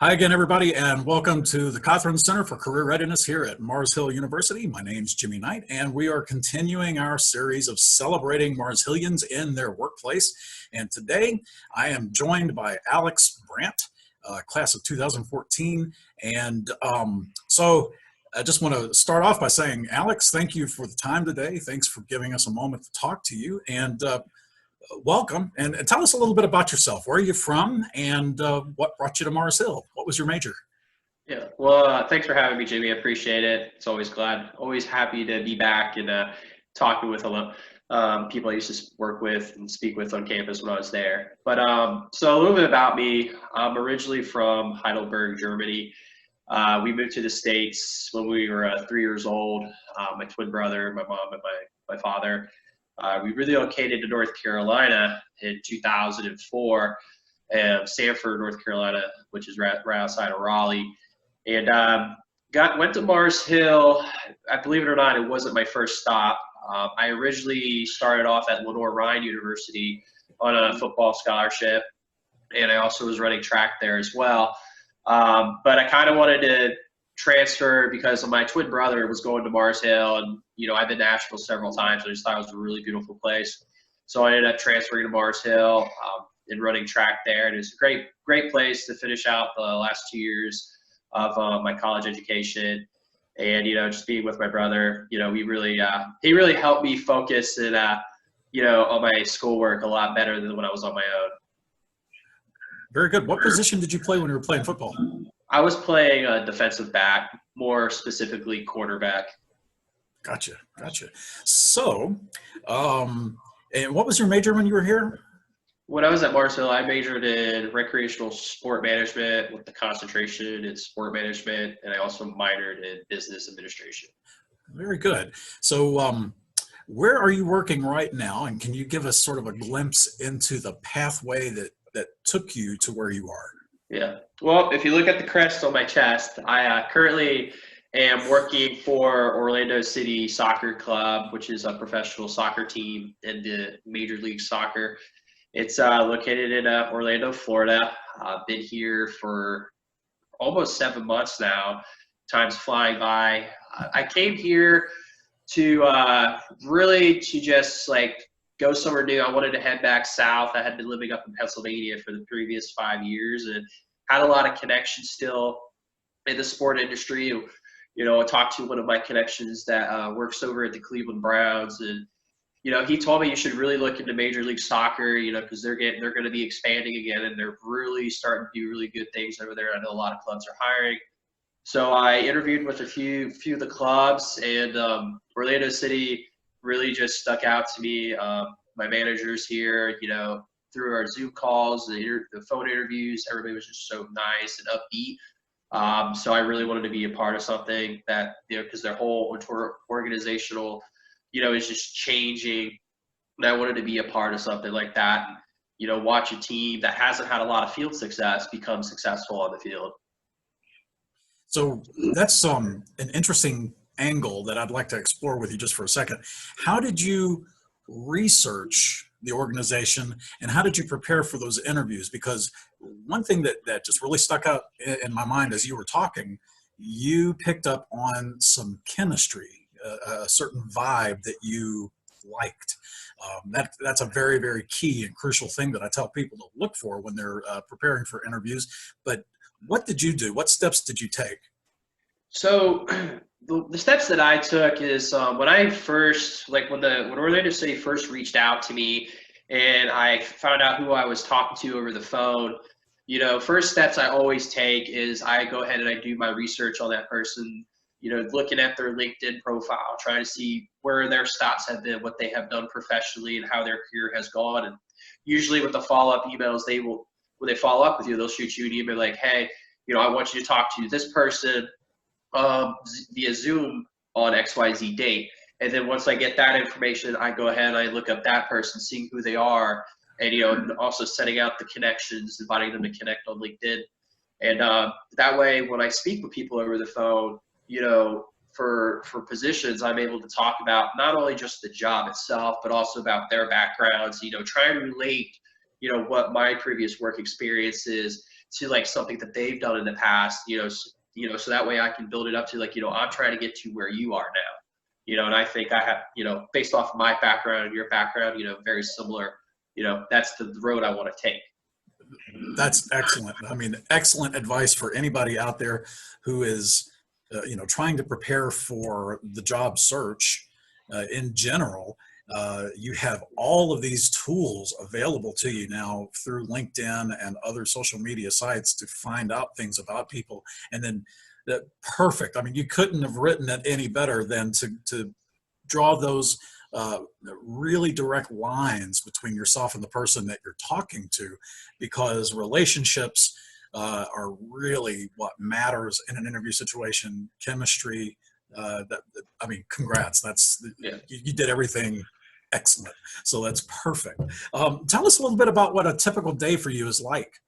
Hi again, everybody, and welcome to the Cawthron Center for Career Readiness here at Mars Hill University. My name's Jimmy Knight, and we are continuing our series of celebrating Mars Hillians in their workplace. And today, I am joined by Alex Brandt, class of 2014. And so I just want to start off by saying, Alex, thank you for the time today. Thanks for giving us a moment to talk to you. And welcome, and tell us a little bit about yourself. Where are you from, and what brought you to Mars Hill? What was your major? Yeah, well, thanks for having me, Jimmy. I appreciate it. It's always happy to be back and talking with a lot people I used to work with and speak with on campus when I was there. But so a little bit about me. I'm originally from Heidelberg, Germany. We moved to the States when we were 3 years old. My twin brother, my mom, and my father. We relocated to North Carolina in 2004, Sanford, North Carolina, which is right outside of Raleigh, and went to Mars Hill. I believe it or not, it wasn't my first stop. I originally started off at Lenore-Rhine University on a football scholarship, and I also was running track there as well. But I kind of wanted to transfer because my twin brother was going to Mars Hill, and I've been to Nashville several times. I just thought it was a really beautiful place, so I ended up transferring to Mars Hill and running track there. And it's a great place to finish out the last 2 years of my college education. And just being with my brother, he really helped me focus and on my schoolwork a lot better than when I was on my own. Very good. What position did you play when you were playing football? I was playing a defensive back, more specifically quarterback. Gotcha. So, and what was your major when you were here? When I was at Mars Hill, I majored in recreational sport management with the concentration in sport management, and I also minored in business administration. Very good. So, where are you working right now, and can you give us sort of a glimpse into the pathway that took you to where you are? Yeah. Well, if you look at the crest on my chest, I currently am working for Orlando City Soccer Club, which is a professional soccer team in the Major League Soccer. It's located in Orlando, Florida. I've been here for almost 7 months now. Time's flying by. I came here to to just go somewhere new. I wanted to head back south. I had been living up in Pennsylvania for the previous 5 years and had a lot of connections still in the sport industry. I talked to one of my connections that works over at the Cleveland Browns, and he told me you should really look into Major League Soccer, because they're going to be expanding again, and they're really starting to do really good things over there. I know a lot of clubs are hiring. So I interviewed with a few of the clubs, and Orlando City really just stuck out to me. My managers here, through our Zoom calls, the phone interviews, everybody was just so nice and upbeat. So I really wanted to be a part of something that, because their whole organizational, is just changing. And I wanted to be a part of something like that. Watch a team that hasn't had a lot of field success become successful on the field. So that's an interesting angle that I'd like to explore with you just for a second. How did you research the organization, and how did you prepare for those interviews? Because one thing that just really stuck out in my mind as you were talking, you picked up on some chemistry, a certain vibe that you liked. That's a very, very key and crucial thing that I tell people to look for when they're preparing for interviews. But what did you do? What steps did you take? So the steps that I took is when I first, when Orlando City first reached out to me and I found out who I was talking to over the phone, first steps I always take is I go ahead and I do my research on that person, looking at their LinkedIn profile, trying to see where their stats have been, what they have done professionally, and how their career has gone. And usually with the follow-up emails, when they follow up with you, they'll shoot you an email like, hey, I want you to talk to this person via Zoom on XYZ date. And then once I get that information, I go ahead and I look up that person, seeing who they are, and and also setting out the connections, inviting them to connect on LinkedIn. And that way, when I speak with people over the phone, for positions, I'm able to talk about not only just the job itself, but also about their backgrounds. Trying to relate, what my previous work experience is to like something that they've done in the past, so that way I can build it up to like, I'm trying to get to where you are now, and I think I have, based off my background and your background, very similar, that's the road I want to take. That's excellent. I mean, excellent advice for anybody out there who is, trying to prepare for the job search in general. You have all of these tools available to you now through LinkedIn and other social media sites to find out things about people. And then perfect. I mean, you couldn't have written it any better than to draw those really direct lines between yourself and the person that you're talking to, because relationships are really what matters in an interview situation. Chemistry, I mean, congrats. You did everything excellent. So that's perfect. Tell us a little bit about what a typical day for you is like.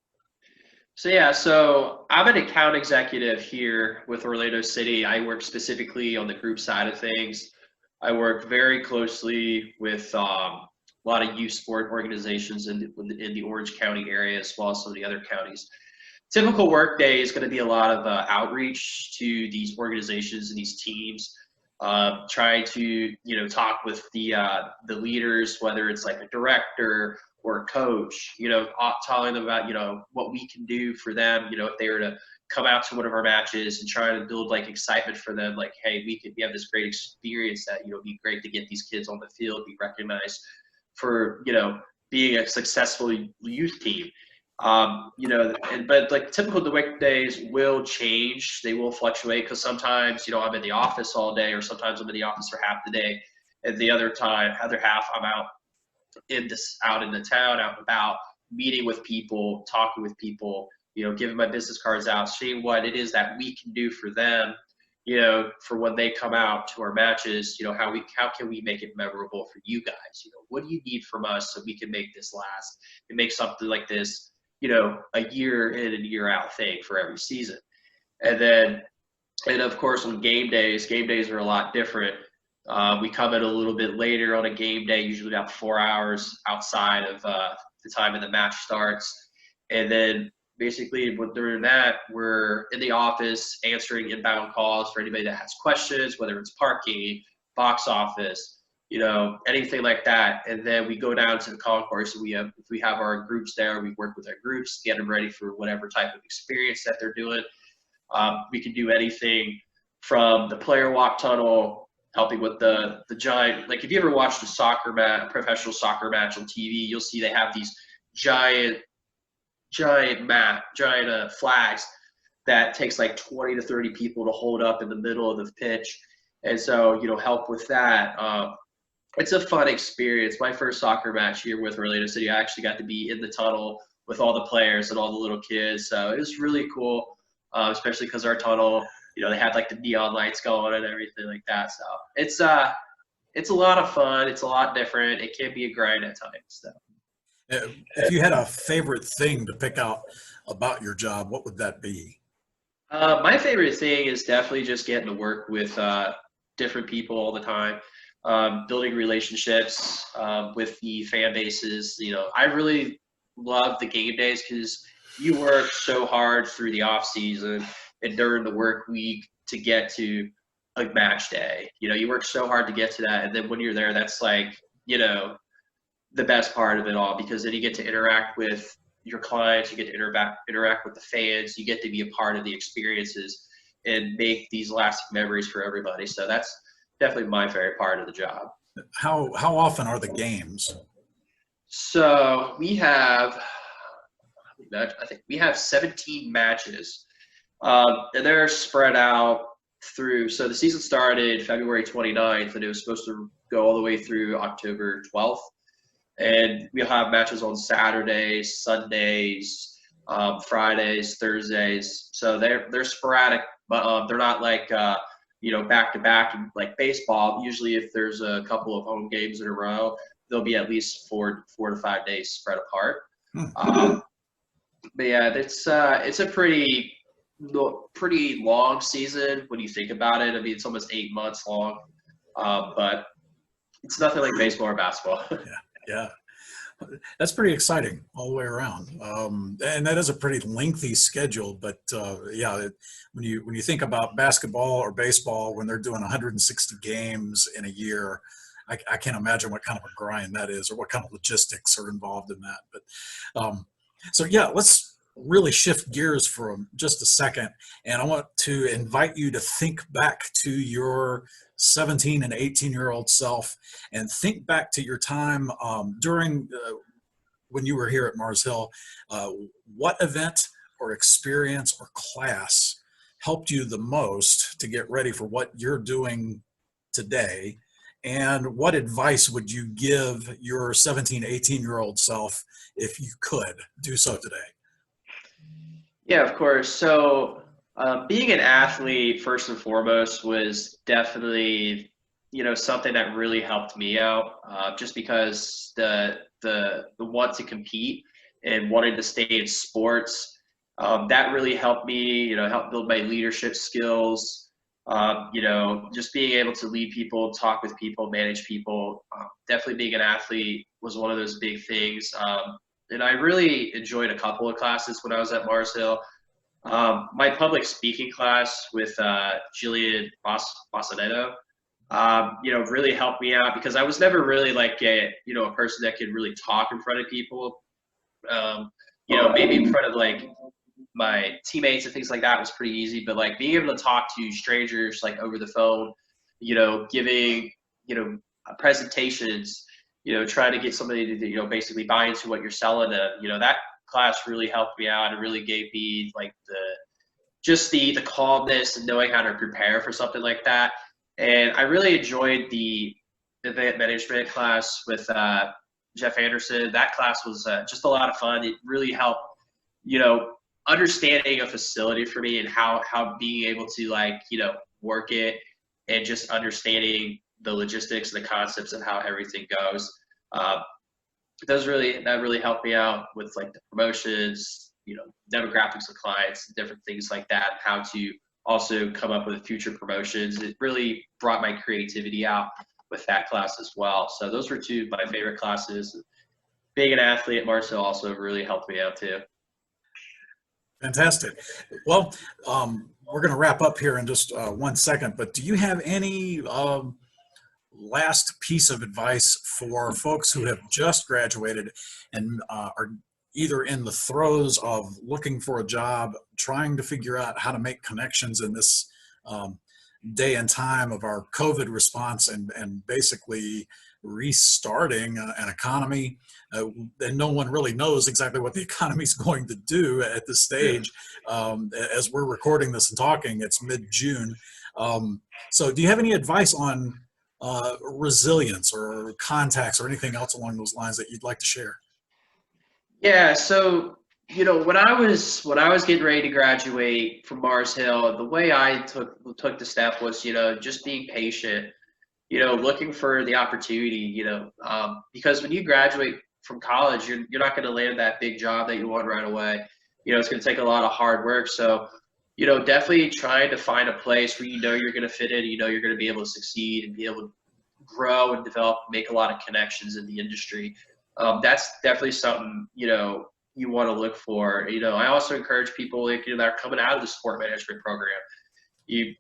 So I'm an account executive here with Orlando City. I work specifically on the group side of things. I work very closely with a lot of youth sport organizations in the Orange County area, as well as some of the other counties. Typical work day is going to be a lot of outreach to these organizations and these teams, trying to talk with the leaders, whether it's like a director or a coach, telling them about what we can do for them, if they were to come out to one of our matches and try to build like excitement for them, like, hey, we have this great experience that it'd be great to get these kids on the field, be recognized for being a successful youth team. But like typical the week days will change. They will fluctuate because sometimes I'm in the office all day, or sometimes I'm in the office for half the day, and the other half I'm out in the town, out and about, meeting with people, talking with people, giving my business cards out, seeing what it is that we can do for them, for when they come out to our matches, how can we make it memorable for you guys? What do you need from us so we can make this last and make something like this, a year in and year out thing for every season. And of course on game days are a lot different. We come in a little bit later on a game day, usually about 4 hours outside of the time of the match starts. And then basically during that, we're in the office answering inbound calls for anybody that has questions, whether it's parking, box office, anything like that. And then we go down to the concourse, and if we have our groups there, we work with our groups, get them ready for whatever type of experience that they're doing. We can do anything from the player walk tunnel, helping with the giant, like if you ever watched a professional soccer match on TV, you'll see they have these giant flags that takes like 20 to 30 people to hold up in the middle of the pitch. And so, help with that. It's a fun experience. My first soccer match here with Orlando City, I actually got to be in the tunnel with all the players and all the little kids. So it was really cool, especially because our tunnel, they had like the neon lights going and everything like that. So it's a lot of fun. It's a lot different. It can be a grind at times. So. If you had a favorite thing to pick out about your job, what would that be? My favorite thing is definitely just getting to work with different people all the time, building relationships with the fan bases. I really love the game days because you work so hard through the off season and during the work week to get to a match day. You work so hard to get to that, and then when you're there, that's like the best part of it all, because then you get to interact with your clients, you get to interact with the fans, you get to be a part of the experiences and make these lasting memories for everybody. So that's definitely my favorite part of the job. How often are the games? So we have 17 matches, and they're spread out through. So the season started February 29th, and it was supposed to go all the way through October 12th. And we'll have matches on Saturdays, Sundays, Fridays, Thursdays. So they're sporadic, but they're not like back to back like baseball. Usually, if there's a couple of home games in a row, there'll be at least 4 to 5 days spread apart. But yeah, it's a pretty long season when you think about it. I mean, it's almost 8 months long, but it's nothing like baseball or basketball. Yeah. That's pretty exciting all the way around. And that is a pretty lengthy schedule, but yeah, when you think about basketball or baseball, when they're doing 160 games in a year, I can't imagine what kind of a grind that is, or what kind of logistics are involved in that. But so yeah, let's really shift gears for just a second, and I want to invite you to think back to your 17 and 18-year-old self, and think back to your time during when you were here at Mars Hill. Uh, what event or experience or class helped you the most to get ready for what you're doing today? And what advice would you give your 17, 18-year-old self if you could do so today? Yeah, of course. So, being an athlete first and foremost was definitely, something that really helped me out. Just because the want to compete and wanting to stay in sports, that really helped me. Help build my leadership skills. Just being able to lead people, talk with people, manage people. Definitely being an athlete was one of those big things. And I really enjoyed a couple of classes when I was at Mars Hill. My public speaking class with Jillian Bossanetto, really helped me out because I was never really like a person that could really talk in front of people. Maybe in front of like my teammates and things like that was pretty easy, but like being able to talk to strangers like over the phone, giving, presentations, trying to get somebody to, basically buy into what you're selling them, that class really helped me out and really gave me like the calmness and knowing how to prepare for something like that. And I really enjoyed the event management class with Jeff Anderson. That class was just a lot of fun. It really helped, you know, understanding a facility for me and how being able to like, work it and just understanding the logistics and the concepts of how everything goes. Um, that really helped me out with like the promotions, demographics of clients, different things like that, how to also come up with future promotions. It really brought my creativity out with that class as well. So those were two of my favorite classes. Being an athlete at Marcel also really helped me out too. Fantastic. Well, we're going to wrap up here in just 1 second, but do you have any last piece of advice for folks who have just graduated and are either in the throes of looking for a job, trying to figure out how to make connections in this day and time of our COVID response, and basically restarting an economy, and no one really knows exactly what the economy is going to do at this stage. As we're recording this and talking, it's mid-June. So do you have any advice on resilience or contacts or anything else along those lines that you'd like to share? Yeah, so when I was getting ready to graduate from Mars Hill, the way I took the step was, just being patient, looking for the opportunity, because when you graduate from college, you're not going to land that big job that you want right away. It's going to take a lot of hard work. So, definitely trying to find a place where you're going to fit in, you're going to be able to succeed and be able to grow and develop, make a lot of connections in the industry. That's definitely something, you want to look for. I also encourage people like, that are coming out of the sport management program. You,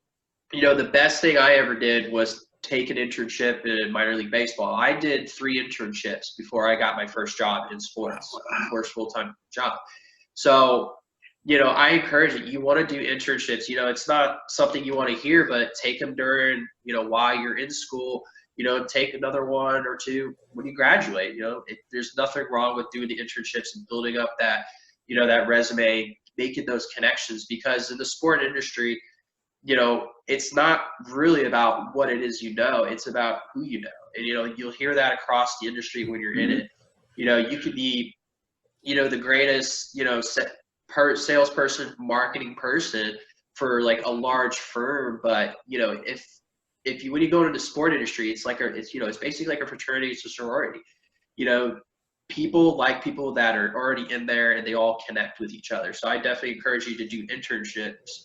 the best thing I ever did was take an internship in minor league baseball. I did 3 internships before I got my first job in sports, first full-time job. So, I encourage it. You want to do internships. It's not something you want to hear, but take them during, while you're in school. Take another 1 or 2 when you graduate. There's nothing wrong with doing the internships and building up that, that resume, making those connections. Because in the sport industry, it's not really about what it is it's about who you know. And, you'll hear that across the industry when you're in it. You could be, the greatest, salesperson, marketing person for like a large firm, but, if you when you go into the sport industry, it's like it's basically like a fraternity, it's a sorority. You know, People like people that are already in there and they all connect with each other. So I definitely encourage you to do internships.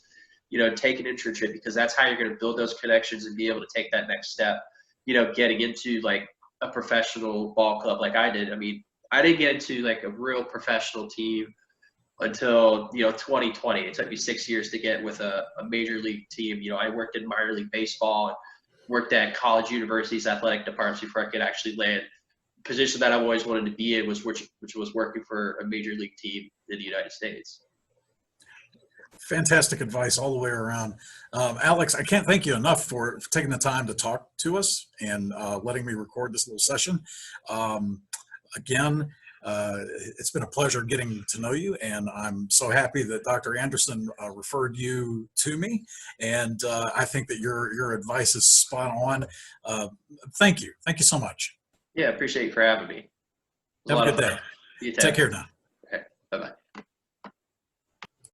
Take an internship because that's how you're going to build those connections and be able to take that next step. Getting into like a professional ball club like I did. I mean, I didn't get into like a real professional team until 2020. It took me 6 years to get with a major league team. I worked in minor league baseball, worked at college universities athletic departments before I could actually land a position that I always wanted to be in, which was working for a major league team in the United States. Fantastic advice all the way around. Alex, I can't thank you enough for taking the time to talk to us and letting me record this little session. Again, it's been a pleasure getting to know you, and I'm so happy that Dr. Anderson referred you to me, and I think that your advice is spot on. Thank you. Thank you so much. Yeah, appreciate you for having me. Have a good day. You too. Take care now. Okay, bye-bye.